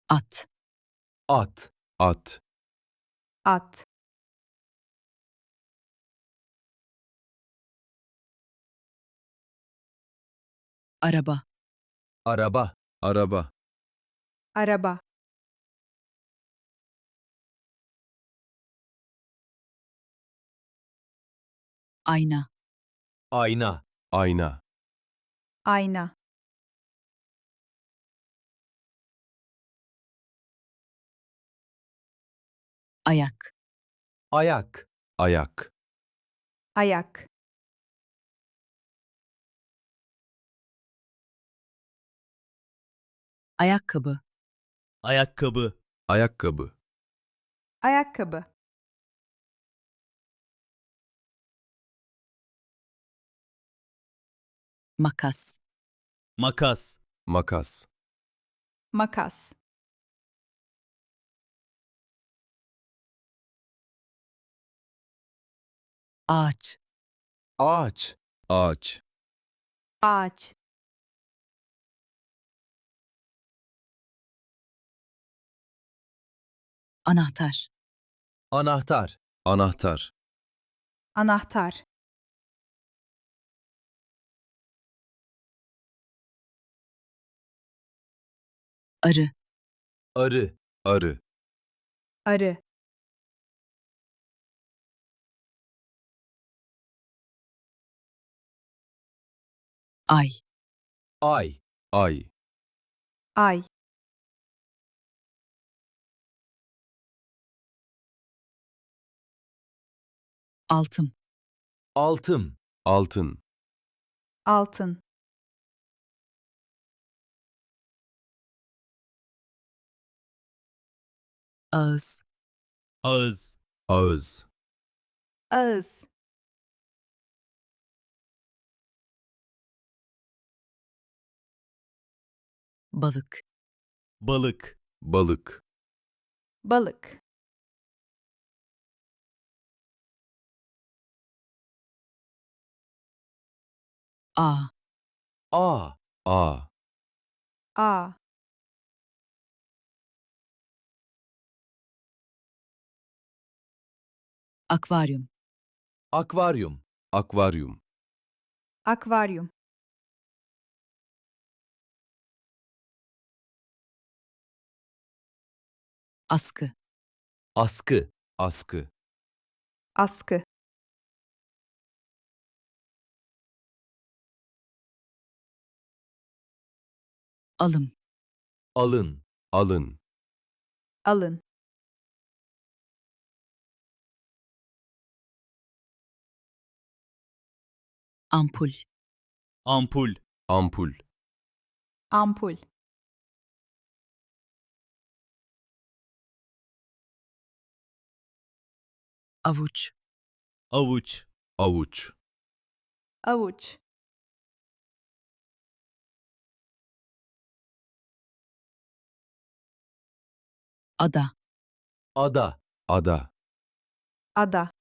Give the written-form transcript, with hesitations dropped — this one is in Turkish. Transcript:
At. At. At. At. Araba. Araba. Araba. Araba. Ayna. Ayna. Ayna. Ayna. Ayak. Ayak. Ayak. Ayak. Ayakkabı. Ayakkabı. Ayakkabı. Ayakkabı. Makas. Makas. Makas. Makas. Ağaç. Ağaç. Ağaç. Ağaç. Anahtar. Anahtar. Anahtar. Anahtar. Arı. Arı. Arı. Arı. Ay. Ay. Ay. Ay. Altın. Altın. Altın. Altın. Ağız. Ağız. Ağız. Ağız. Balık. Balık. Balık. Balık. A. A. A. A. Akvaryum. Akvaryum. Akvaryum. Akvaryum. Askı. Askı. Askı. Askı. Alım. Alın. Alın. Alın. Ampul. Ampul. Ampul. Ampul. Avuç. Avuç. Avuç. Avuç. Ada. Ada. Ada. Ada.